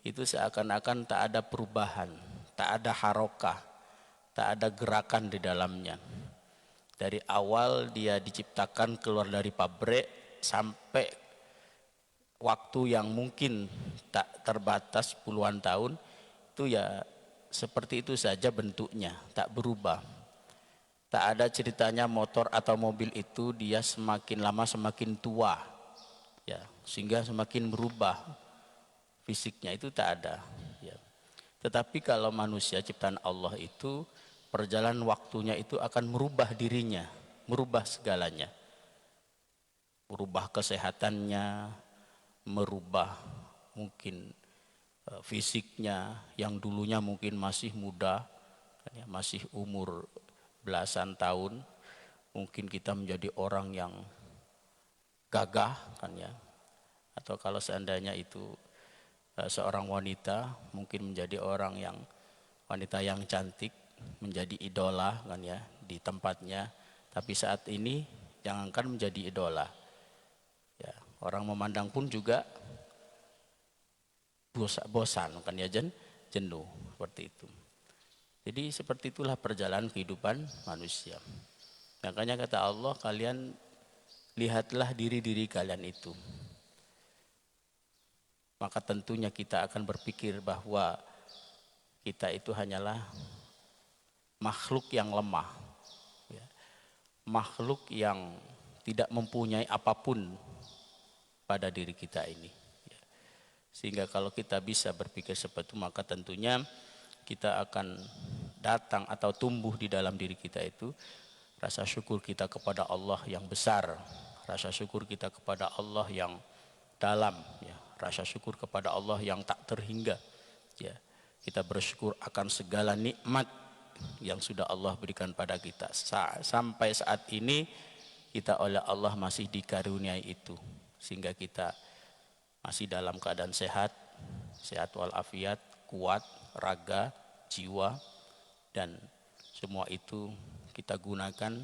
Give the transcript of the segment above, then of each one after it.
itu seakan-akan tak ada perubahan, tak ada harokah, tak ada gerakan di dalamnya. Dari awal dia diciptakan keluar dari pabrik sampai waktu yang mungkin tak terbatas puluhan tahun, itu ya seperti itu saja bentuknya, tak berubah. Tak ada ceritanya motor atau mobil itu dia semakin lama semakin tua, ya, sehingga semakin berubah fisiknya, itu tak ada, ya. Tetapi kalau manusia ciptaan Allah itu perjalanan waktunya itu akan merubah dirinya, merubah segalanya, merubah kesehatannya, merubah mungkin fisiknya yang dulunya mungkin masih muda, masih umur belasan tahun, mungkin kita menjadi orang yang gagah kan ya, atau kalau seandainya itu seorang wanita mungkin menjadi orang yang wanita yang cantik, menjadi idola kan ya di tempatnya. Tapi saat ini jangankan menjadi idola, ya, orang memandang pun juga bosan kan ya, jenuh seperti itu. Jadi seperti itulah perjalanan kehidupan manusia. Makanya kata Allah, kalian lihatlah diri-diri kalian itu. Maka tentunya kita akan berpikir bahwa kita itu hanyalah makhluk yang lemah, ya. Makhluk yang tidak mempunyai apapun pada diri kita ini, ya. Sehingga kalau kita bisa berpikir seperti itu, maka tentunya kita akan datang atau tumbuh di dalam diri kita itu rasa syukur kita kepada Allah yang besar, rasa syukur kita kepada Allah yang dalam, ya, rasa syukur kepada Allah yang tak terhingga, ya. Kita bersyukur akan segala nikmat yang sudah Allah berikan pada kita. Sampai saat ini kita oleh Allah masih dikaruniai itu, sehingga kita masih dalam keadaan sehat, sehat walafiat, kuat raga, jiwa, dan semua itu kita gunakan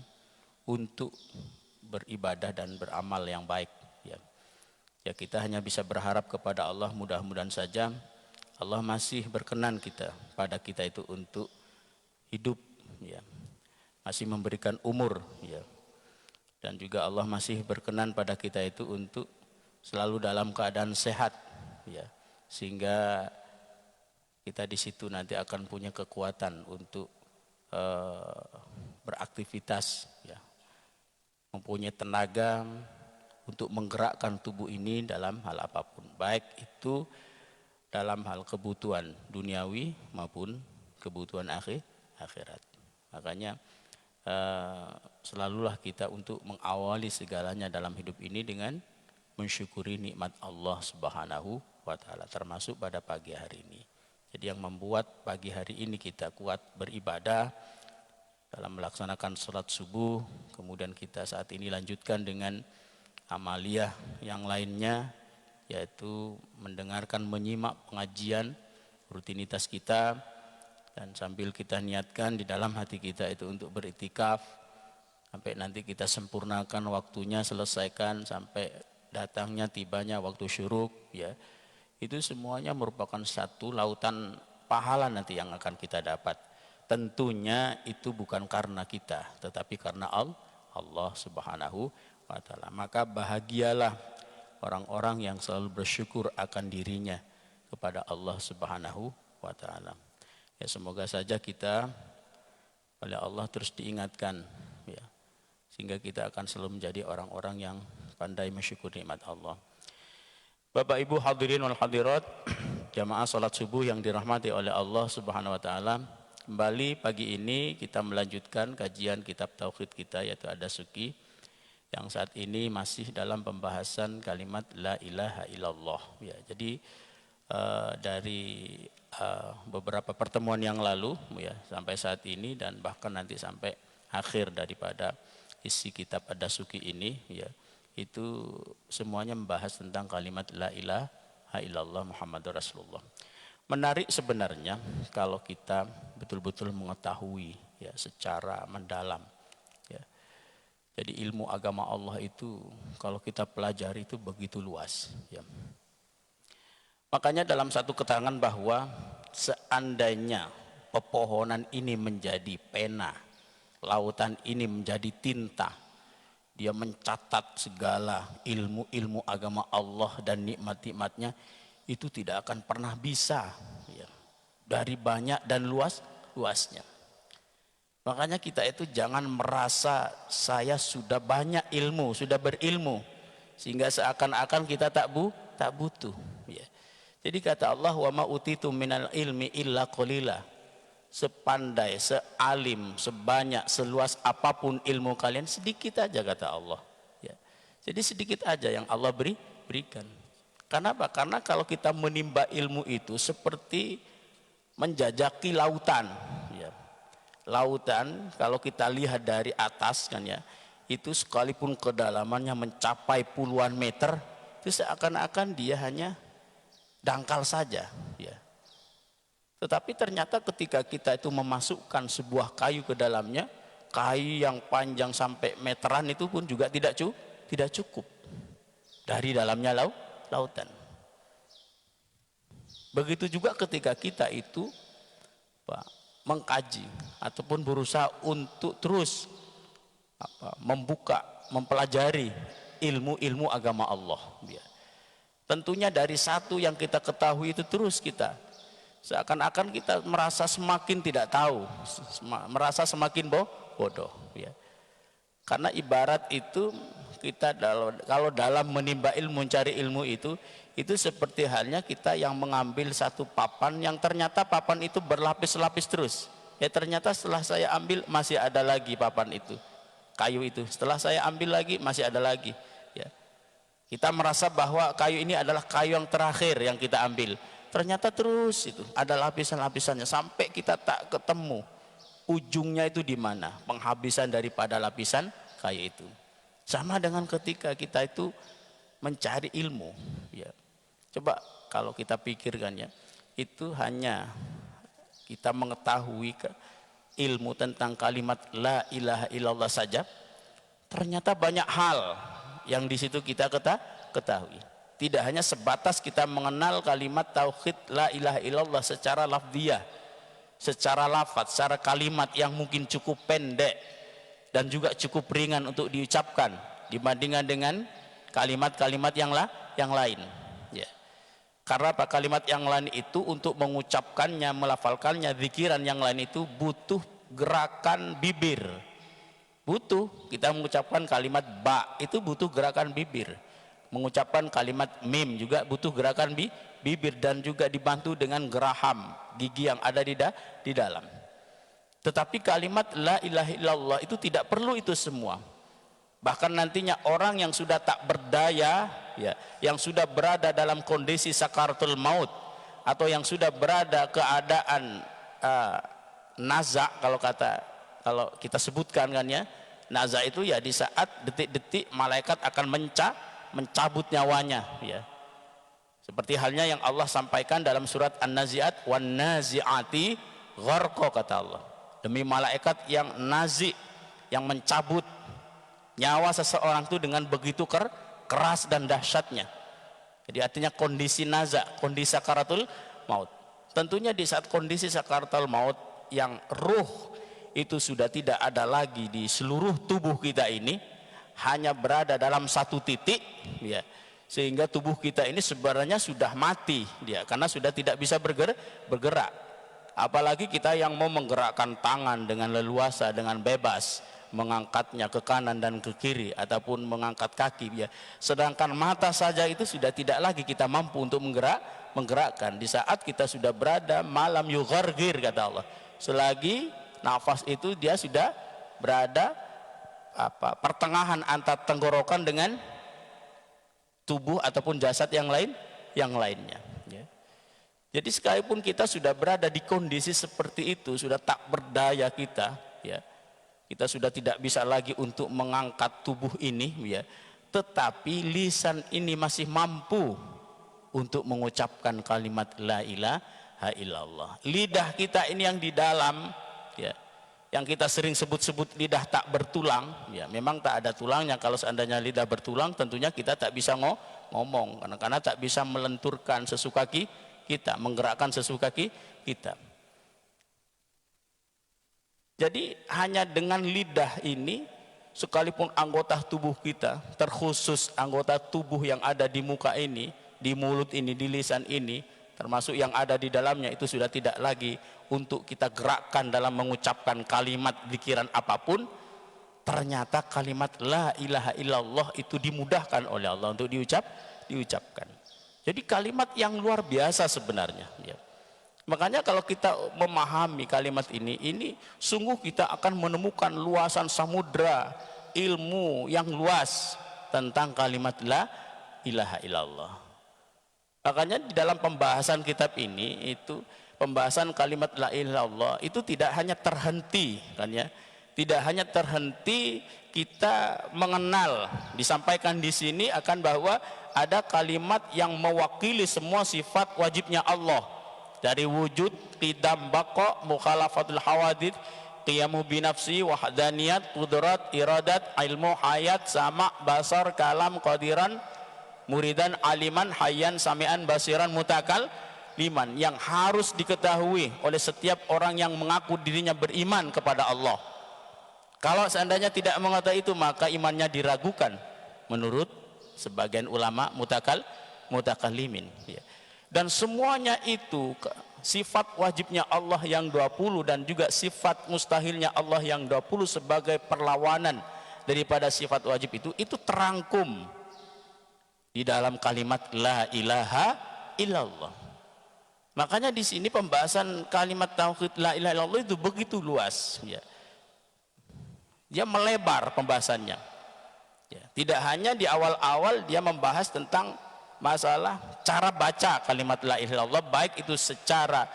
untuk beribadah dan beramal yang baik, ya. Ya, kita hanya bisa berharap kepada Allah, mudah-mudahan saja Allah masih berkenan pada kita itu untuk hidup, ya, masih memberikan umur, ya, dan juga Allah masih berkenan pada kita itu untuk selalu dalam keadaan sehat, ya, sehingga kita di situ nanti akan punya kekuatan untuk beraktivitas, ya, mempunyai tenaga untuk menggerakkan tubuh ini dalam hal apapun, baik itu dalam hal kebutuhan duniawi maupun kebutuhan akhirat. Makanya selalulah kita untuk mengawali segalanya dalam hidup ini dengan mensyukuri nikmat Allah Subhanahu wa taala, termasuk pada pagi hari ini. Jadi yang membuat pagi hari ini kita kuat beribadah dalam melaksanakan sholat subuh, kemudian kita saat ini lanjutkan dengan amaliyah yang lainnya, yaitu mendengarkan, menyimak pengajian rutinitas kita, dan sambil kita niatkan di dalam hati kita itu untuk beriktikaf sampai nanti kita sempurnakan waktunya, selesaikan sampai datangnya tibanya waktu syuruk, ya. Itu semuanya merupakan satu lautan pahala nanti yang akan kita dapat. Tentunya itu bukan karena kita, tetapi karena Allah Subhanahu wa taala. Maka bahagialah orang-orang yang selalu bersyukur akan dirinya kepada Allah Subhanahu wa taala. Ya, semoga saja kita oleh Allah terus diingatkan, ya, sehingga kita akan selalu menjadi orang-orang yang pandai mensyukur nikmat Allah. Bapak Ibu hadirin wal hadirat, jamaah salat subuh yang dirahmati oleh Allah Subhanahu wa taala, kembali pagi ini kita melanjutkan kajian kitab tauhid kita, yaitu Ad-Dasuki, yang saat ini masih dalam pembahasan kalimat la ilaha illallah, ya. Jadi dari beberapa pertemuan yang lalu, ya, sampai saat ini dan bahkan nanti sampai akhir daripada isi kitab Ad-Dasuki ini, ya, itu semuanya membahas tentang kalimat la ilaha illallah Muhammadur Rasulullah. Menarik sebenarnya kalau kita betul-betul mengetahui, ya, secara mendalam, ya. Jadi ilmu agama Allah itu kalau kita pelajari itu begitu luas, ya. Makanya dalam satu keterangan bahwa seandainya pepohonan ini menjadi pena, lautan ini menjadi tinta, dia mencatat segala ilmu-ilmu agama Allah dan nikmat-nikmatnya, itu tidak akan pernah bisa ya, dari banyak dan luasnya. Makanya kita itu jangan merasa saya sudah banyak ilmu, sudah berilmu, sehingga seakan-akan kita tak butuh ya. Jadi kata Allah, wa ma utitum minal ilmi illa qalila. Sepandai, sealim, sebanyak, seluas apapun ilmu kalian, sedikit aja kata Allah ya. Jadi sedikit aja yang Allah berikan. Kenapa? Karena kalau kita menimba ilmu itu seperti menjajaki lautan ya. Lautan kalau kita lihat dari atas kan ya, itu sekalipun kedalamannya mencapai puluhan meter, itu seakan-akan dia hanya dangkal saja ya. Tetapi ternyata ketika kita itu memasukkan sebuah kayu ke dalamnya, kayu yang panjang sampai meteran itu pun juga tidak cukup dari dalamnya lautan. Begitu juga ketika kita itu mengkaji ataupun berusaha untuk terus membuka, mempelajari ilmu-ilmu agama Allah ya. Tentunya dari satu yang kita ketahui itu terus kita seakan-akan kita merasa semakin tidak tahu, merasa semakin bodoh ya. Karena ibarat itu kita kalau dalam menimba ilmu, mencari ilmu itu seperti halnya kita yang mengambil satu papan yang ternyata papan itu berlapis-lapis terus ya. Ternyata setelah saya ambil masih ada lagi papan itu, kayu itu, setelah saya ambil lagi masih ada lagi ya. Kita merasa bahwa kayu ini adalah kayu yang terakhir yang kita ambil, ternyata terus itu ada lapisan-lapisannya sampai kita tak ketemu ujungnya itu di mana penghabisan daripada lapisan kayu itu. Sama dengan ketika kita itu mencari ilmu ya. Coba kalau kita pikirkan ya, itu hanya kita mengetahui ilmu tentang kalimat la ilaha illallah saja, ternyata banyak hal yang di situ kita ketahui. Tidak hanya sebatas kita mengenal kalimat tauhid la ilaha illallah secara lafziyah, secara lafaz, secara kalimat yang mungkin cukup pendek dan juga cukup ringan untuk diucapkan dibandingkan dengan kalimat-kalimat yang lain ya. Karena apa? Kalimat yang lain itu untuk mengucapkannya, melafalkannya, zikiran yang lain itu butuh gerakan bibir. Butuh kita mengucapkan kalimat ba itu butuh gerakan bibir. Mengucapkan kalimat mim juga butuh gerakan bibir dan juga dibantu dengan geraham gigi yang ada di dalam. Tetapi kalimat la ilaha illallah itu tidak perlu itu semua. Bahkan nantinya orang yang sudah tak berdaya ya, yang sudah berada dalam kondisi sakaratul maut atau yang sudah berada keadaan naza, kalau kita sebutkan kan ya, naza itu ya di saat detik-detik malaikat akan mencabut nyawanya ya. Seperti halnya yang Allah sampaikan dalam surat An-Nazi'at, wan nazi'ati gharqa, kata Allah, demi malaikat yang nazi, yang mencabut nyawa seseorang itu dengan begitu keras dan dahsyatnya. Jadi artinya kondisi naza, kondisi sakaratul maut. Tentunya di saat kondisi sakaratul maut yang ruh itu sudah tidak ada lagi di seluruh tubuh kita ini, hanya berada dalam satu titik ya, sehingga tubuh kita ini sebenarnya sudah mati dia, karena sudah tidak bisa bergerak. Apalagi kita yang mau menggerakkan tangan dengan leluasa, dengan bebas, mengangkatnya ke kanan dan ke kiri ataupun mengangkat kaki ya. Sedangkan mata saja itu sudah tidak lagi kita mampu untuk menggerakkan. Di saat kita sudah berada malam yughargir, kata Allah, selagi nafas itu dia sudah berada pertengahan antara tenggorokan dengan tubuh ataupun jasad yang lainnya ya. Jadi sekalipun kita sudah berada di kondisi seperti itu, sudah tak berdaya kita ya, kita sudah tidak bisa lagi untuk mengangkat tubuh ini ya, tetapi lisan ini masih mampu untuk mengucapkan kalimat la ilaha illallah. Lidah kita ini yang di dalam ya, yang kita sering sebut-sebut lidah tak bertulang ya, memang tak ada tulangnya. Kalau seandainya lidah bertulang tentunya kita tak bisa ngomong, karena tak bisa melenturkan sesuka kita, menggerakkan sesuka kita. Jadi hanya dengan lidah ini, sekalipun anggota tubuh kita, terkhusus anggota tubuh yang ada di muka ini, di mulut ini, di lisan ini, termasuk yang ada di dalamnya, itu sudah tidak lagi untuk kita gerakkan dalam mengucapkan kalimat pikiran apapun. Ternyata kalimat la ilaha illallah itu dimudahkan oleh Allah untuk diucapkan. Jadi kalimat yang luar biasa sebenarnya, ya. Makanya kalau kita memahami kalimat ini sungguh kita akan menemukan luasan samudra ilmu yang luas tentang kalimat la ilaha illallah. Makanya di dalam pembahasan kitab ini, itu pembahasan kalimat la ilaha illallah itu tidak hanya terhenti, kan ya, tidak hanya terhenti kita mengenal, disampaikan di sini akan bahwa ada kalimat yang mewakili semua sifat wajibnya Allah, dari wujud, qidam, baqa, mukhalafatul hawadith, qiyamu binafsi, wahdaniyat, qudrat, iradat, ilmu, hayat, sama, basar, kalam, qadiran, muridan, aliman, hayyan, sami'an, basiran, mutakal, liman, yang harus diketahui oleh setiap orang yang mengaku dirinya beriman kepada Allah. Kalau seandainya tidak mengetahui itu, maka imannya diragukan menurut sebagian ulama mutakallimin, ya. Dan semuanya itu sifat wajibnya Allah yang 20 dan juga sifat mustahilnya Allah yang 20 sebagai perlawanan daripada sifat wajib itu terangkum di dalam kalimat la ilaha illallah. Makanya di sini pembahasan kalimat tauhid la ilaha illallah itu begitu luas, ya. Dia melebar pembahasannya, ya. Tidak hanya di awal-awal dia membahas tentang masalah cara baca kalimat la ilaha illallah, baik itu secara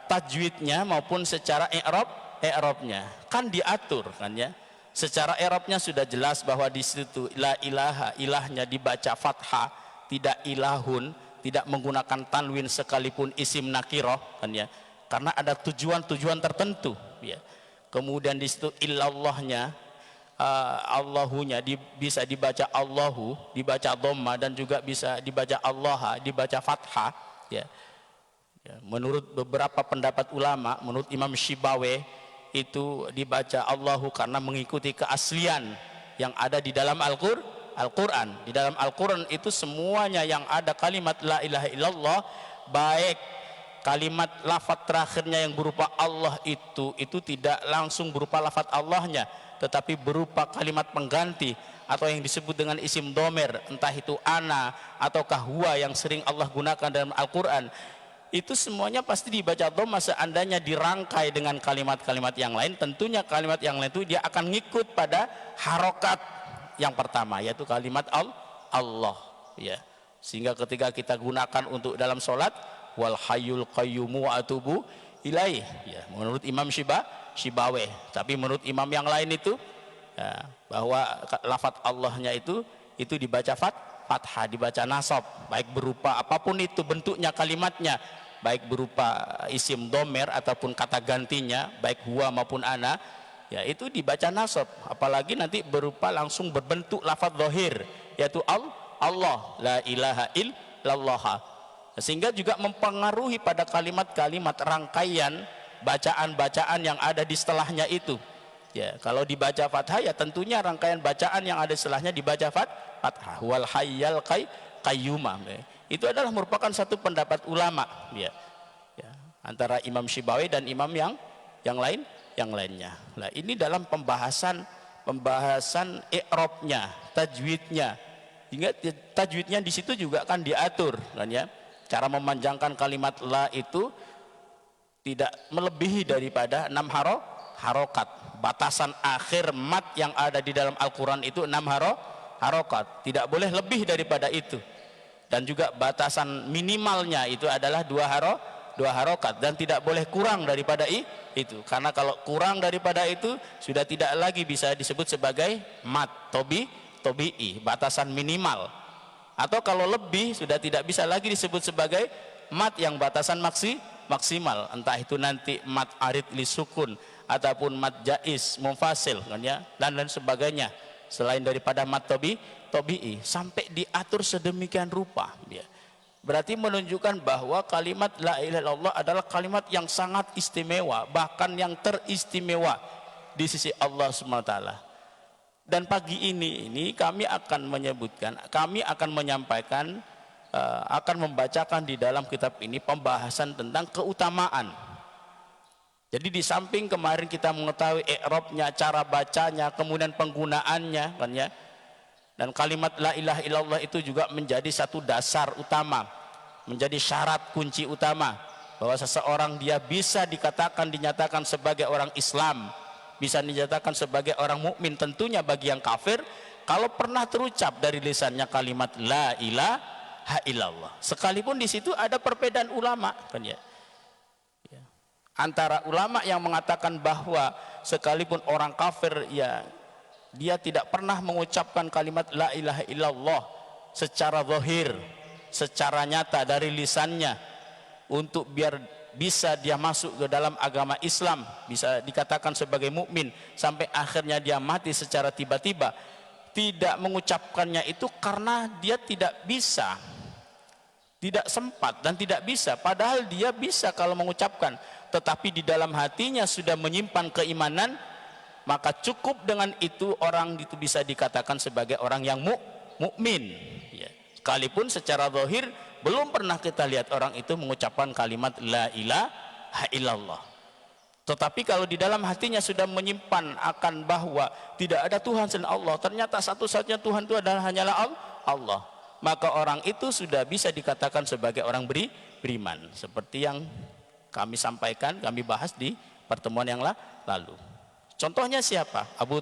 tajwidnya maupun secara i'rabnya, kan diatur, kan ya. Secara i'rabnya sudah jelas bahwa di situ la ilaha, ilahnya dibaca fathah, tidak ilahun, tidak menggunakan tanwin sekalipun isim nakirah, kan ya, karena ada tujuan-tujuan tertentu, ya. Kemudian di situ illallahnya, Allahunya bisa dibaca Allahu, dibaca dhamma, dan juga bisa dibaca Allah, dibaca fathah, ya. Menurut beberapa pendapat ulama, menurut Imam Syibawe itu dibaca Allahu karena mengikuti keaslian yang ada di dalam Al-Quran. Di dalam Al-Quran itu semuanya yang ada kalimat la ilaha illallah, baik kalimat lafaz terakhirnya yang berupa Allah itu tidak langsung berupa lafaz Allahnya, tetapi berupa kalimat pengganti atau yang disebut dengan isim domer, entah itu ana ataukah huwa yang sering Allah gunakan dalam Al-Quran. Itu semuanya pasti dibaca dhamma seandainya dirangkai dengan kalimat-kalimat yang lain. Tentunya kalimat yang lain itu dia akan ngikut pada harokat yang pertama, yaitu kalimat Allah, ya. Sehingga ketika kita gunakan untuk dalam sholat, wal hayyul qayyumu wa atubu ilaih, ya, menurut Imam Syibawe. Tapi menurut imam yang lain itu, ya, bahwa lafaz Allahnya itu dibaca fathah, dibaca nasab, baik berupa apapun itu bentuknya kalimatnya, baik berupa isim domer ataupun kata gantinya, baik huwa maupun ana, ya, itu dibaca nasab. Apalagi nanti berupa langsung berbentuk lafaz zahir, yaitu Allah, la ilaha illallah. Sehingga juga mempengaruhi pada kalimat-kalimat rangkaian bacaan-bacaan yang ada di setelahnya itu, ya. Kalau dibaca fathah, ya tentunya rangkaian bacaan yang ada setelahnya dibaca fathah, wal hayyal qayyumah, ya. Itu adalah merupakan satu pendapat ulama, ya, ya, antara Imam Syibawi dan imam yang lainnya. Nah, ini dalam pembahasan i'rabnya, tajwidnya. Hingga tajwidnya di situ juga kan diatur, kan ya. Cara memanjangkan kalimat la itu tidak melebihi daripada 6 harokat. Batasan akhir mat yang ada di dalam Al-Quran itu 6 harokat, tidak boleh lebih daripada itu. Dan juga batasan minimalnya itu adalah 2 harokat, dan tidak boleh kurang daripada itu. Karena kalau kurang daripada itu sudah tidak lagi bisa disebut sebagai mat tobi'i, batasan minimal. Atau kalau lebih sudah tidak bisa lagi disebut sebagai mat yang batasan maksimal, entah itu nanti mat arid li sukun ataupun mat jais munfasil, kan ya, dan sebagainya. selain daripada mat tobi'i, sampai diatur sedemikian rupa ya. Berarti menunjukkan bahwa kalimat la ilaha illallah adalah kalimat yang sangat istimewa, bahkan yang teristimewa di sisi Allah SWT. Dan pagi ini kami akan menyebutkan, kami akan menyampaikan, akan membacakan di dalam kitab ini pembahasan tentang keutamaan. Jadi di samping kemarin kita mengetahui i'rabnya, cara bacanya, kemudian penggunaannya kan ya. Dan kalimat la ilaha illallah itu juga menjadi satu dasar utama, menjadi syarat kunci utama bahwa seseorang dia bisa dinyatakan sebagai orang Islam, bisa dinyatakan sebagai orang mukmin. Tentunya bagi yang kafir kalau pernah terucap dari lisannya kalimat la ilaha illallah. Sekalipun di situ ada perbedaan ulama kan ya. Antara ulama yang mengatakan bahwa sekalipun orang kafir ya dia tidak pernah mengucapkan kalimat la ilaha illallah secara zahir, secara nyata dari lisannya untuk biar bisa dia masuk ke dalam agama Islam, bisa dikatakan sebagai mukmin, sampai akhirnya dia mati secara tiba-tiba. Tidak mengucapkannya itu karena dia tidak bisa, tidak sempat dan tidak bisa, padahal dia bisa kalau mengucapkan, tetapi di dalam hatinya sudah menyimpan keimanan, maka cukup dengan itu orang itu bisa dikatakan sebagai orang yang mukmin ya. Sekalipun secara zahir belum pernah kita lihat orang itu mengucapkan kalimat la ilaha illallah, tetapi kalau di dalam hatinya sudah menyimpan akan bahwa tidak ada Tuhan selain Allah, ternyata satu-satunya Tuhan itu adalah hanyalah Allah, maka orang itu sudah bisa dikatakan sebagai orang beriman, seperti yang kami sampaikan, kami bahas di pertemuan yang lalu. Contohnya siapa? Abu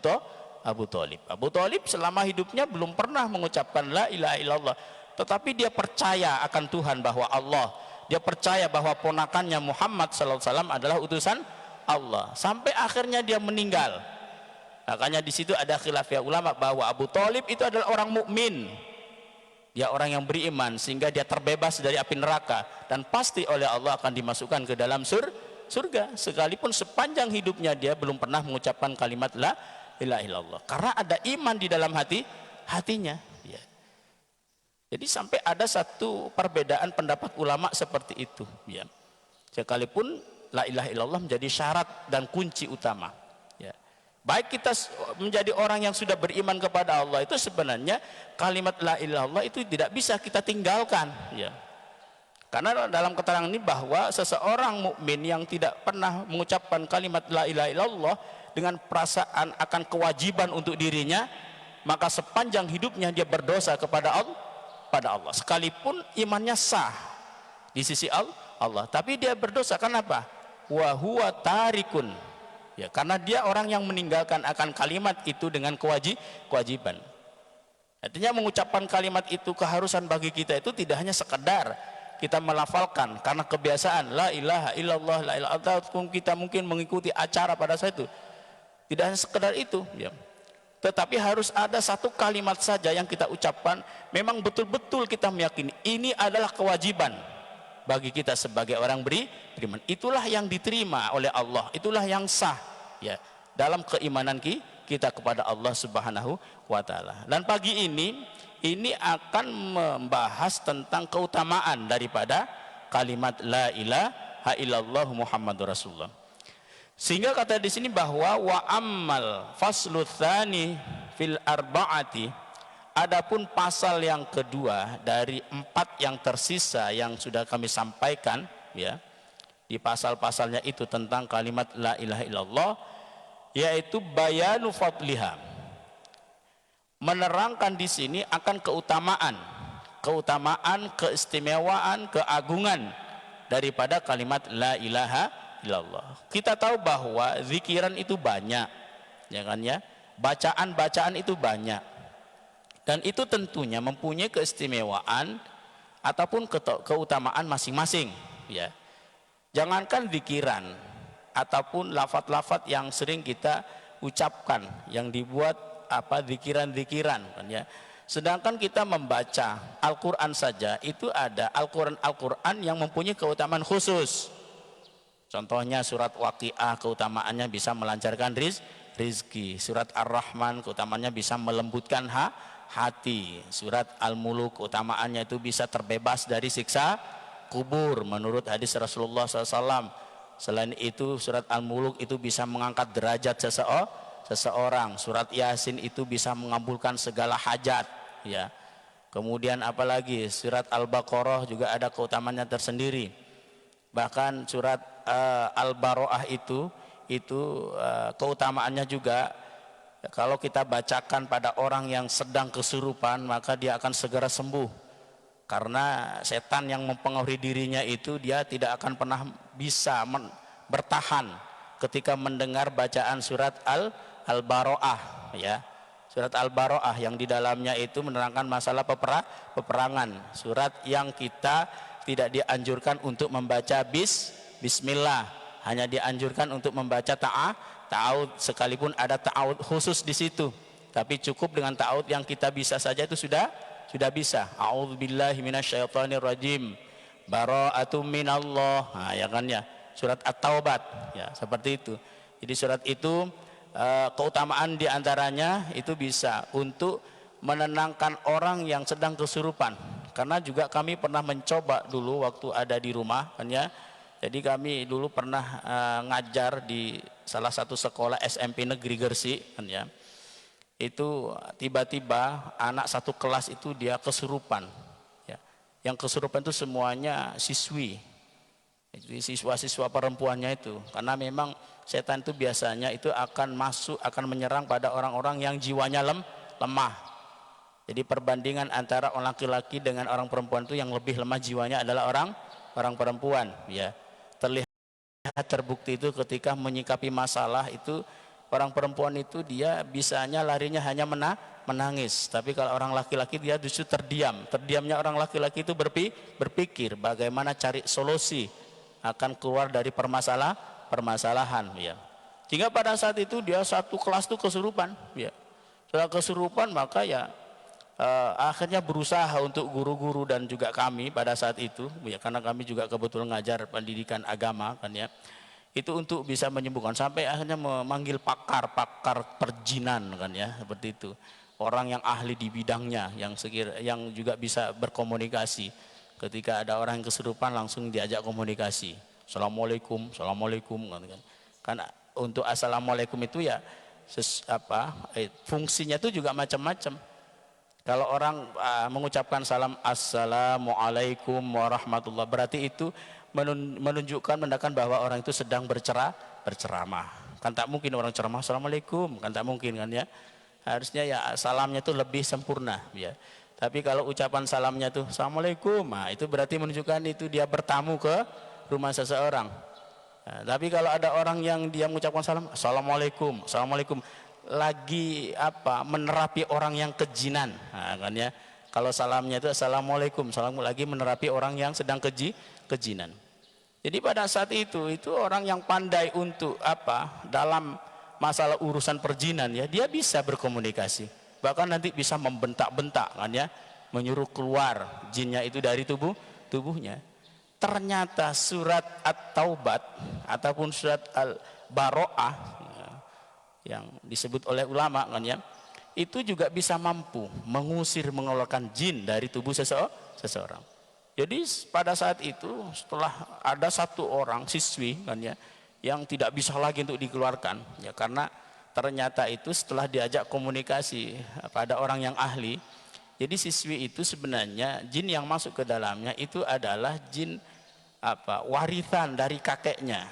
Thalib. Abu Thalib selama hidupnya belum pernah mengucapkan la ilaha illallah, tetapi dia percaya akan Tuhan bahwa Allah, dia percaya bahwa ponakannya Muhammad sallallahu alaihi wasallam adalah utusan Allah, sampai akhirnya dia meninggal. Makanya di situ ada khilafiyah ulama bahwa Abu Thalib itu adalah orang mukmin, dia orang yang beriman, sehingga dia terbebas dari api neraka dan pasti oleh Allah akan dimasukkan ke dalam surga, sekalipun sepanjang hidupnya dia belum pernah mengucapkan kalimat la ilaha illallah, karena ada iman di dalam hatinya ya. Jadi sampai ada satu perbedaan pendapat ulama seperti itu ya. Sekalipun la ilaha illallah menjadi syarat dan kunci utama ya. Baik kita menjadi orang yang sudah beriman kepada Allah, itu sebenarnya kalimat la ilaha illallah itu tidak bisa kita tinggalkan ya. Karena dalam keterangan ini bahwa seseorang mukmin yang tidak pernah mengucapkan kalimat la ilaha illallah dengan perasaan akan kewajiban untuk dirinya, maka sepanjang hidupnya dia berdosa kepada Allah, sekalipun imannya sah di sisi Allah, tapi dia berdosa. Kenapa? Wa huwa tarikun ya, karena dia orang yang meninggalkan akan kalimat itu dengan kewajiban. Artinya mengucapkan kalimat itu keharusan bagi kita itu tidak hanya sekedar kita melafalkan karena kebiasaan la ilaha illallah la ilaha, ataupun kita mungkin mengikuti acara pada saat itu, tidak hanya sekedar itu ya. Tetapi harus ada satu kalimat saja yang kita ucapkan, memang betul-betul kita meyakini ini adalah kewajiban bagi kita sebagai orang beriman. Itulah yang diterima oleh Allah, itulah yang sah ya dalam keimanan kita kepada Allah Subhanahu wa taala. Dan pagi ini akan membahas tentang keutamaan daripada kalimat la ilaha illallah Muhammadur Rasulullah. Sehingga kata di sini bahwa wa ammal faslu tsani fil arba'ati, adapun pasal yang kedua dari 4 yang tersisa yang sudah kami sampaikan ya di pasal-pasalnya itu tentang kalimat la ilaha illallah, yaitu bayanu fadliha, menerangkan di sini akan keutamaan, keistimewaan, keagungan daripada kalimat la ilaha illallah. Kita tahu bahwa zikiran itu banyak, ya kan ya, bacaan-bacaan itu banyak, dan itu tentunya mempunyai keistimewaan ataupun keutamaan masing-masing ya. Jangankan zikiran ataupun lafaz-lafaz yang sering kita ucapkan yang dibuat zikiran-zikiran kan ya. Sedangkan kita membaca Al-Qur'an saja itu ada Al-Qur'an yang mempunyai keutamaan khusus. Contohnya surat Waqiah, keutamaannya bisa melancarkan rizki. Surat Ar-Rahman keutamaannya bisa melembutkan hati. Surat Al-Muluk keutamaannya itu bisa terbebas dari siksa kubur menurut hadis Rasulullah SAW. Selain itu surat Al-Muluk itu bisa mengangkat derajat seseorang. Surat Yasin itu bisa mengabulkan segala hajat, ya. Kemudian apalagi surat Al-Baqarah juga ada keutamaannya tersendiri. Bahkan surat Al-Baro'ah itu keutamaannya juga, kalau kita bacakan pada orang yang sedang kesurupan maka dia akan segera sembuh, karena setan yang mempengaruhi dirinya itu dia tidak akan pernah bisa bertahan ketika mendengar bacaan surat Al-Baro'ah, ya. Surat Al-Baro'ah yang di dalamnya itu menerangkan masalah peperangan. Surat yang kita tidak dianjurkan untuk membaca bismillah, hanya dianjurkan untuk membaca ta'awud, sekalipun ada ta'awud khusus di situ. Tapi cukup dengan ta'awud yang kita bisa saja itu sudah bisa. A'udzubillahi minasyaitonirrajim. Bara'atum minallah. Nah, ya kan ya. Surat At-Taubat, ya, seperti itu. Jadi surat itu keutamaan diantaranya itu bisa untuk menenangkan orang yang sedang kesurupan. Karena juga kami pernah mencoba dulu waktu ada di rumah, kan ya. Jadi kami dulu pernah ngajar di salah satu sekolah SMP negeri Gresik, kan ya. Itu tiba-tiba anak satu kelas itu dia kesurupan, ya. Yang kesurupan itu semuanya siswi, siswa-siswa perempuannya itu. Karena memang setan itu biasanya itu akan menyerang pada orang-orang yang jiwanya lemah. Jadi perbandingan antara orang laki-laki dengan orang perempuan itu yang lebih lemah jiwanya adalah orang perempuan, ya. Terlihat terbukti itu ketika menyikapi masalah itu, orang perempuan itu dia bisanya larinya hanya menangis, tapi kalau orang laki-laki dia justru terdiamnya orang laki-laki itu berpikir bagaimana cari solusi akan keluar dari permasalahan, ya. Sehingga pada saat itu dia satu kelas itu kesurupan, ya. Setelah kesurupan maka ya akhirnya berusaha untuk guru-guru dan juga kami pada saat itu, ya, karena kami juga kebetulan ngajar pendidikan agama, kan ya. Itu untuk bisa menyembuhkan, sampai akhirnya memanggil pakar perjinan, kan ya, seperti itu. Orang yang ahli di bidangnya, yang juga bisa berkomunikasi. Ketika ada orang yang kesurupan langsung diajak komunikasi. Assalamualaikum, kan. Karena untuk assalamualaikum itu ya fungsinya itu juga macam-macam. Kalau orang mengucapkan salam assalamualaikum warahmatullah, berarti itu menunjukkan bahwa orang itu sedang berceramah. Kan tak mungkin orang ceramah assalamualaikum, kan tak mungkin, kan ya. Harusnya ya salamnya itu lebih sempurna, ya. Tapi kalau ucapan salamnya itu assalamualaikum, nah itu berarti menunjukkan itu dia bertamu ke rumah seseorang. Nah, tapi kalau ada orang yang dia mengucapkan salam assalamualaikum lagi menerapi orang yang kejinan, nah, kan ya. Kalau salamnya itu assalamualaikum, lagi menerapi orang yang sedang kejinan. Jadi pada saat itu orang yang pandai untuk dalam masalah urusan perjinan, ya, dia bisa berkomunikasi, bahkan nanti bisa membentak-bentak, kan ya, menyuruh keluar jinnya itu dari tubuhnya. Ternyata surat At-Taubat ataupun surat Al-Baro'ah yang disebut oleh ulama, kan ya, itu juga bisa mampu mengeluarkan jin dari tubuh seseorang. Jadi pada saat itu setelah ada satu orang siswi, kan ya, yang tidak bisa lagi untuk dikeluarkan, ya, karena ternyata itu setelah diajak komunikasi pada orang yang ahli, jadi siswi itu sebenarnya jin yang masuk ke dalamnya itu adalah jin warisan dari kakeknya.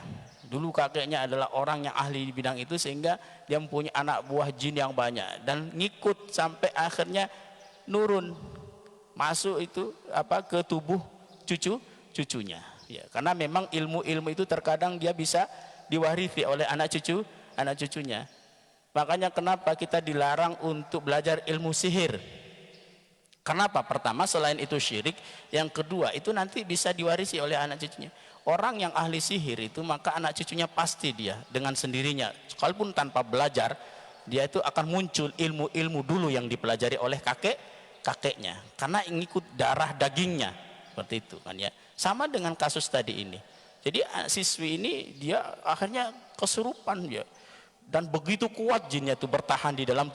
Dulu kakeknya adalah orang yang ahli di bidang itu, sehingga dia mempunyai anak buah jin yang banyak dan ngikut sampai akhirnya nurun masuk itu ke tubuh cucunya, ya. Karena memang ilmu itu terkadang dia bisa diwarisi oleh anak cucunya. Makanya kenapa kita dilarang untuk belajar ilmu sihir? Kenapa? Pertama, selain itu syirik, yang kedua itu nanti bisa diwarisi oleh anak cucunya. Orang yang ahli sihir itu maka anak cucunya pasti dia dengan sendirinya, sekalipun tanpa belajar, dia itu akan muncul ilmu-ilmu dulu yang dipelajari oleh kakeknya, karena ngikut darah dagingnya, seperti itu, kan ya. Sama dengan kasus tadi ini. Jadi siswi ini dia akhirnya kesurupan, ya. dan begitu kuat jinnya itu bertahan di dalam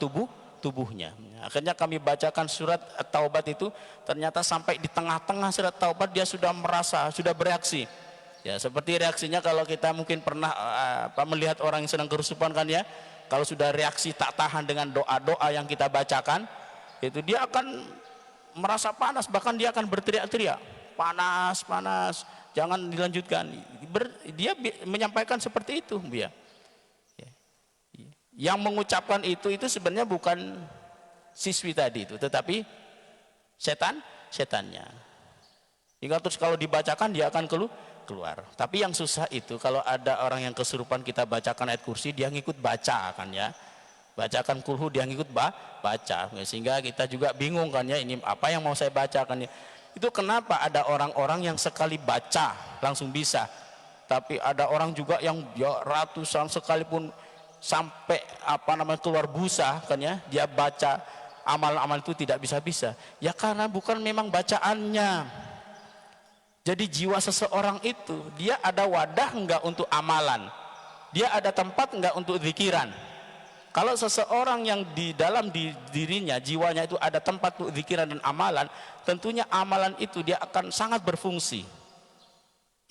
tubuhnya. Akhirnya kami bacakan surat At-Taubat itu, ternyata sampai di tengah-tengah surat Taubat dia sudah merasa, sudah bereaksi. Ya, seperti reaksinya kalau kita mungkin pernah melihat orang yang sedang kerusupan kan ya, kalau sudah reaksi tak tahan dengan doa-doa yang kita bacakan, itu dia akan merasa panas, bahkan dia akan berteriak-teriak, panas, panas, jangan dilanjutkan. Dia menyampaikan seperti itu, ya. Yang mengucapkan itu sebenarnya bukan siswi tadi itu, tetapi setannya. Hingga terus kalau dibacakan dia akan keluar. Tapi yang susah itu kalau ada orang yang kesurupan kita bacakan ayat kursi, dia ngikut baca kan ya. Bacakan kulhu dia ngikut baca, sehingga kita juga bingung kan ya, ini apa yang mau saya bacakan ya. Itu kenapa ada orang-orang yang sekali baca langsung bisa, tapi ada orang juga yang ya, ratusan sekalipun sampai keluar busa kan ya, dia baca amal-amal itu tidak bisa-bisa ya, karena bukan memang bacaannya. Jadi jiwa seseorang itu dia ada wadah enggak untuk amalan, dia ada tempat enggak untuk zikiran. Kalau seseorang yang di dalam dirinya, jiwanya itu ada tempat untuk zikiran dan amalan, tentunya amalan itu dia akan sangat berfungsi.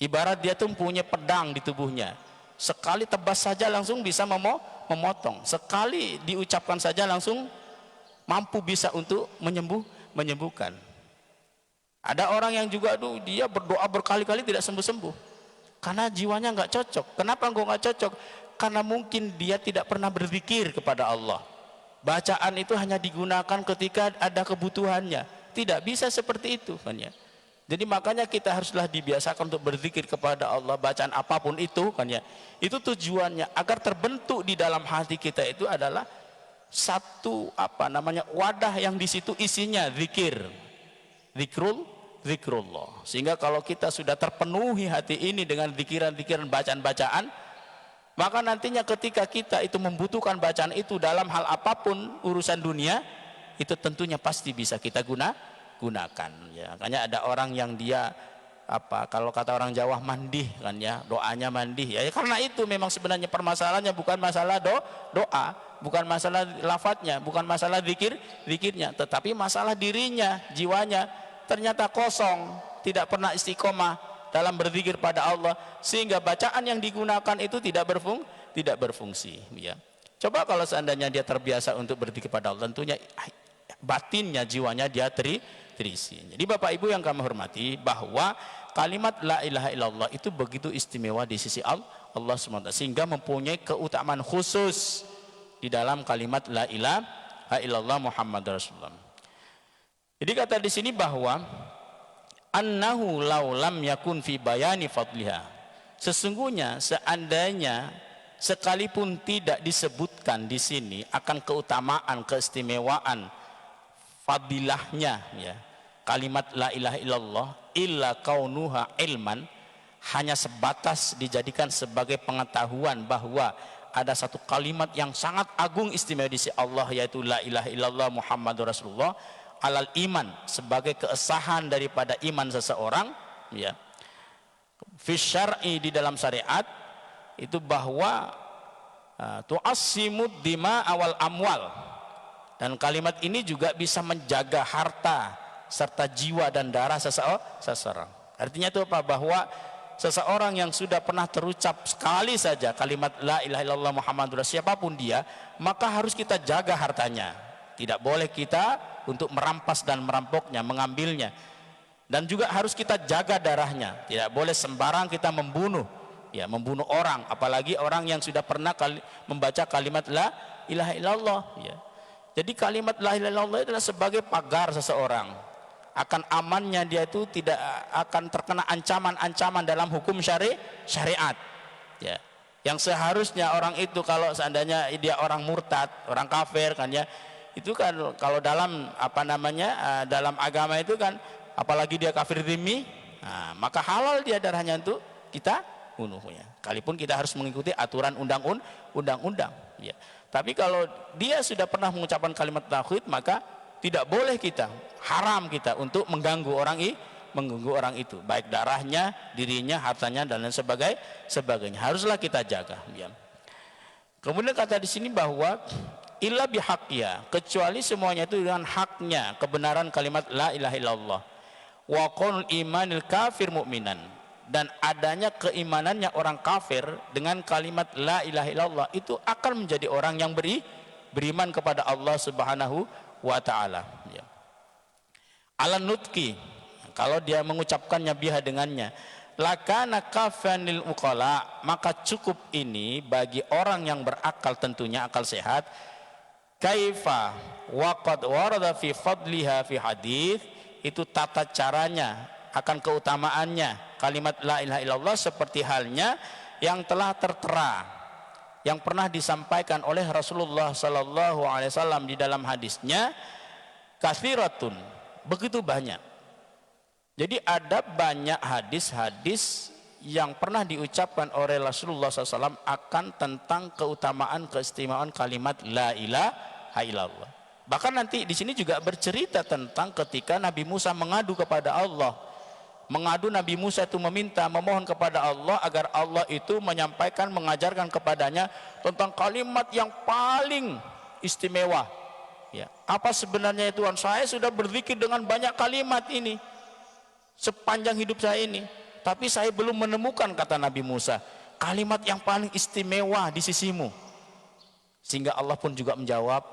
Ibarat dia tuh punya pedang di tubuhnya, sekali tebas saja langsung bisa memotong, sekali diucapkan saja langsung mampu bisa untuk menyembuhkan. Ada orang yang juga dia berdoa berkali-kali tidak sembuh-sembuh karena jiwanya nggak cocok. Kenapa nggak cocok? Karena mungkin dia tidak pernah berzikir kepada Allah. Bacaan itu hanya digunakan ketika ada kebutuhannya, tidak bisa seperti itu kan ya. Jadi makanya kita haruslah dibiasakan untuk berzikir kepada Allah, bacaan apapun itu kan ya. Itu tujuannya agar terbentuk di dalam hati kita itu adalah satu wadah yang di situ isinya zikir, zikrullah. Sehingga kalau kita sudah terpenuhi hati ini dengan zikiran-zikiran, bacaan-bacaan, maka nantinya ketika kita itu membutuhkan bacaan itu dalam hal apapun urusan dunia, itu tentunya pasti bisa kita gunakan ya. Makanya ada orang yang dia kalau kata orang Jawa mandih kan ya, doanya mandih ya, karena itu memang sebenarnya permasalahannya bukan masalah doa, bukan masalah lafadznya, bukan masalah zikirnya, tetapi masalah dirinya, jiwanya ternyata kosong, tidak pernah istiqomah dalam berzikir pada Allah, sehingga bacaan yang digunakan itu tidak berfungsi ya. Coba kalau seandainya dia terbiasa untuk berzikir pada Allah, tentunya batinnya, jiwanya dia terisi. Jadi Bapak Ibu yang kami hormati, bahwa kalimat la ilaha illallah itu begitu istimewa di sisi Allah SWT, sehingga mempunyai keutamaan khusus di dalam kalimat la ilaha illallah Muhammad Rasulullah. Jadi kata di sini bahwa annahu laulam yakun fi bayani fadliha, sesungguhnya seandainya sekalipun tidak disebutkan di sini akan keutamaan, keistimewaan, fadilahnya ya, kalimat la ilaha illallah, illa kaunuha ilman, hanya sebatas dijadikan sebagai pengetahuan bahwa ada satu kalimat yang sangat agung istimewa di sisi Allah, yaitu la ilaha illallah Muhammadur Rasulullah, alal iman, sebagai keesahan daripada iman seseorang ya, fi syar'i, di dalam syariat itu, bahwa tu'assimud dima awal amwal, dan kalimat ini juga bisa menjaga harta serta jiwa dan darah seseorang. Artinya itu apa? Bahwa seseorang yang sudah pernah terucap sekali saja kalimat la ilaha illallah Muhammadur Rasulullah, siapapun dia, maka harus kita jaga hartanya. Tidak boleh kita untuk merampas dan merampoknya, mengambilnya. Dan juga harus kita jaga darahnya. Tidak boleh sembarang kita membunuh orang, apalagi orang yang sudah pernah membaca kalimat la ilaha illallah ya. Jadi kalimat la ilaha illallah adalah sebagai pagar seseorang akan amannya, dia itu tidak akan terkena ancaman-ancaman dalam hukum syariat ya. Yang seharusnya orang itu kalau seandainya dia orang murtad, orang kafir kan ya, itu kan kalau dalam dalam agama itu kan, apalagi dia kafir dzimmi, maka halal dia darahnya untuk kita bunuhnya, kalipun kita harus mengikuti aturan undang-undang ya. Tapi kalau dia sudah pernah mengucapkan kalimat tauhid, maka tidak boleh kita, haram kita untuk mengganggu orang itu, baik darahnya, dirinya, hartanya dan lain sebagainya, haruslah kita jaga ya. Kemudian kata di sini bahwa illa bihaqqiha, kecuali semuanya itu dengan haknya, kebenaran kalimat la ilaha illallah. Wa qaulul imanil kafir mu'minan, dan adanya keimanannya orang kafir dengan kalimat la ilaha illallah itu akan menjadi orang yang beriman kepada Allah Subhanahu wa taala, ya. Alan nutki, kalau dia mengucapkannya biha dengannya, lakana kafanil uqala, maka cukup ini bagi orang yang berakal, tentunya akal sehat. Kaifa waqad warada fi fadliha fi hadits, itu tata caranya akan keutamaannya kalimat la ilaha illallah seperti halnya yang telah tertera, yang pernah disampaikan oleh Rasulullah sallallahu alaihi wasallam di dalam hadisnya, katsiratun, begitu banyak. Jadi ada banyak hadis-hadis yang pernah diucapkan oleh Rasulullah SAW akan tentang keutamaan, keistimewaan kalimat la ilaha illallah. Bahkan nanti di sini juga bercerita tentang ketika Nabi Musa mengadu kepada Allah. Mengadu, Nabi Musa itu meminta, memohon kepada Allah agar Allah itu menyampaikan, mengajarkan kepadanya tentang kalimat yang paling istimewa. Ya, apa sebenarnya ya Tuhan? Saya sudah berzikir dengan banyak kalimat ini sepanjang hidup saya ini, tapi saya belum menemukan, kata Nabi Musa, kalimat yang paling istimewa di sisimu. Sehingga Allah pun juga menjawab,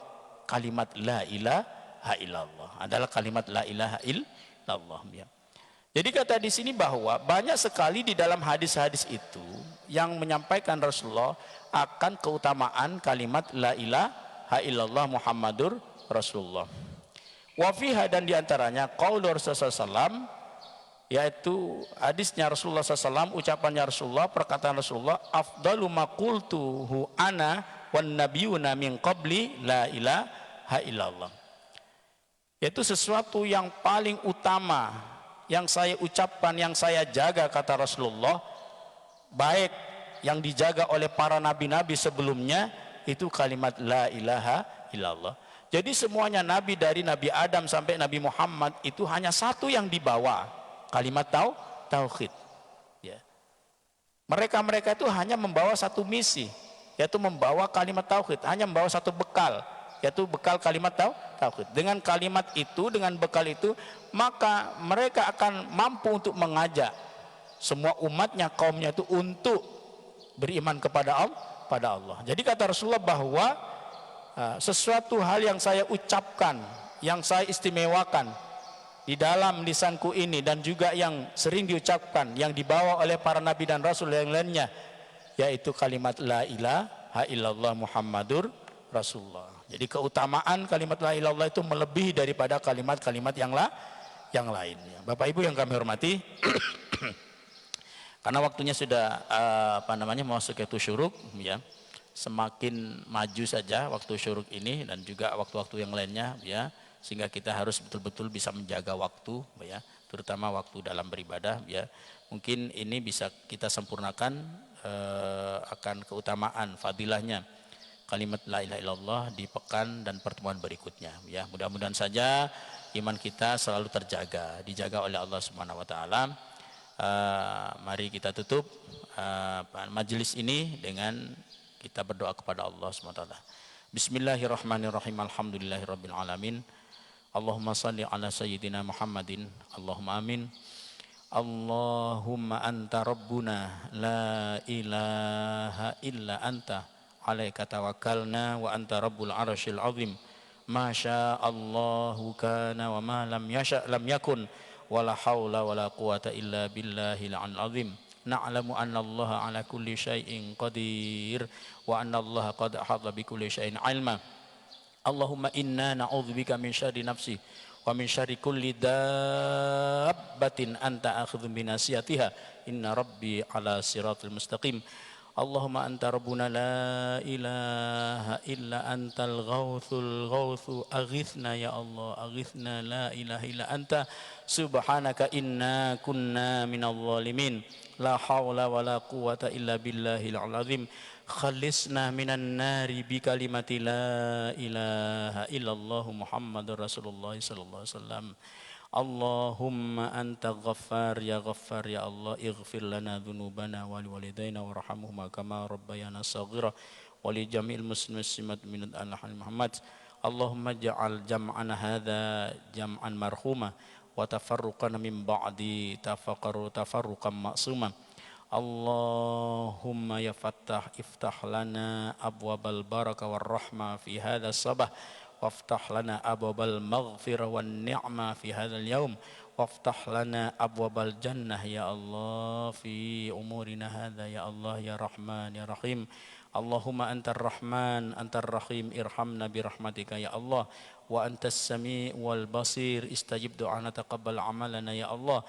kalimat la ilaha illallah adalah kalimat la ilaha illallah, ya. Jadi kata di sini bahwa banyak sekali di dalam hadis-hadis itu yang menyampaikan Rasulullah akan keutamaan kalimat la ilaha illallah Muhammadur Rasulullah. Wa fiha, dan diantaranya qaul Rasulullah SAW, yaitu hadisnya Rasulullah SAW, ucapannya Rasulullah, perkataan Rasulullah, afdalu ma qultuhu ana wan nabiyuna min qabli la ilaha illallah, yaitu sesuatu yang paling utama yang saya ucapkan, yang saya jaga, kata Rasulullah, baik yang dijaga oleh para nabi-nabi sebelumnya, itu kalimat la ilaha illallah. Jadi semuanya nabi, dari Nabi Adam sampai Nabi Muhammad, itu hanya satu yang dibawa, kalimat tauhid, ya. Mereka itu hanya membawa satu misi, yaitu membawa kalimat tauhid, hanya membawa satu bekal, yaitu bekal kalimat tauhid. Dengan kalimat itu, dengan bekal itu, maka mereka akan mampu untuk mengajak semua umatnya, kaumnya itu untuk beriman kepada Allah. Jadi kata Rasulullah bahwa sesuatu hal yang saya ucapkan, yang saya istimewakan di dalam lisanku ini, dan juga yang sering diucapkan, yang dibawa oleh para nabi dan rasul yang lainnya, yaitu kalimat la ilaha illallah Muhammadur Rasulullah. Jadi keutamaan kalimat la ilaha illallah itu melebihi daripada kalimat-kalimat yang lainnya. Bapak Ibu yang kami hormati, karena waktunya sudah masuk ke syuruk, ya. Semakin maju saja waktu syuruk ini dan juga waktu-waktu yang lainnya, ya, sehingga kita harus betul-betul bisa menjaga waktu, ya, terutama waktu dalam beribadah, ya. Mungkin ini bisa kita sempurnakan akan keutamaan fadilahnya kalimat la ilaha illallah di pekan dan pertemuan berikutnya, ya. Mudah-mudahan saja iman kita selalu terjaga, dijaga oleh Allah Subhanahu wa taala. Mari kita tutup majelis ini dengan kita berdoa kepada Allah Subhanahu wa taala. Bismillahirrahmanirrahim. Alhamdulillahirabbil alamin. Allahumma salli ala sayyidina Muhammadin. Allahumma amin. Allahumma anta rabbuna la ilaha illa anta alaika tawakkalna wa anta rabbul arsyil azim. Ma syaa Allahu kana wa ma lam yasha lam yakun, wala haula wala quwata illa billahil azim. Na'lamu anna Allah ala kulli syai'in qadir wa anna Allah qad ahata bi kulli syai'in ilma. Allahumma inna na'udzubika min syarri nafsi wa min syarri kulli dabbatin anta akhidhun bi nasiyatiha. Inna rabbi ala siratal mustaqim. Allahumma anta rabbuna la ilaha illa antal ghawthu aghithna ya Allah, aghithna la ilaha illa anta subhanaka inna kunna minal zalimin. La hawla wa la quwata illa billahil azim. Khalisna minan nari bi kalimati la ilaha illallah Muhammadur Rasulullah sallallahu alaihi wasallam. Allahumma anta ghaffar ya Allah, ighfir lana dhunubana wa liwalidayna warhamhuma kama rabbayana saghira wa li jami'il muslimat min al-ahli Muhammad. Allahumma ja'al jam'ana hadza jam'an marhuma wa tafarruqana min ba'di tafarruqan ma'suma. Allahumma ya Fattah iftah lana abwabal baraka war rahmah fi hadzal sabah waftah lana abwabal maghfirah wan ni'mah fi hadzal yaum waftah lana abwabal jannah ya Allah fi umurina hadza ya Allah ya Rahman ya Rahim. Allahumma antar Rahman antar Rahim irhamna bi rahmatika ya Allah wa antas sami' wal basir istajib du'ana taqabbal amalana ya Allah.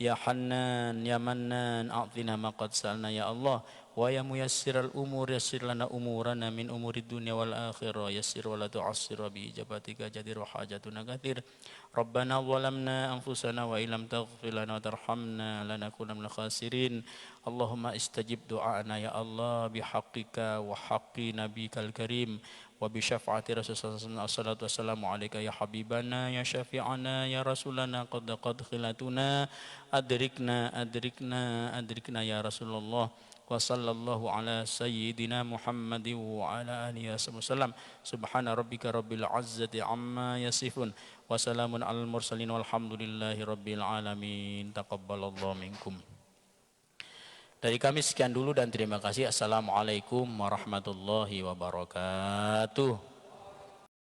Ya Hannan, Ya Mannan, a'tina ma qad sa'alna ya Allah. Wa ya muyassiral umur, yassir lana umurana min umuri dunya wal akhirah. Yassir wa la tu'assir bi ijabatika jadir wa hajatuna kathir. Rabbana zalamna anfusana wa illam taghfir lana wa tarhamna lanakunanna minal khasirin. Allahumma istajib du'ana ya Allah bihaqqika wa haqqi nabikal karim. Wa bi syafaati Rasulullah sallallahu wassalamu alaika ya habibana ya syafi'ana ya rasulana qad khilatuna adrikna ya Rasulullah wa sallallahu ala sayyidina Muhammadin wa ala alihi wasallam. Subhana rabbika rabbil izzati amma yasifun wa salamun alal mursalin walhamdulillahi rabbil alamin. Taqabbalallahu minkum. Dari kami sekian dulu dan terima kasih. Assalamualaikum warahmatullahi wabarakatuh.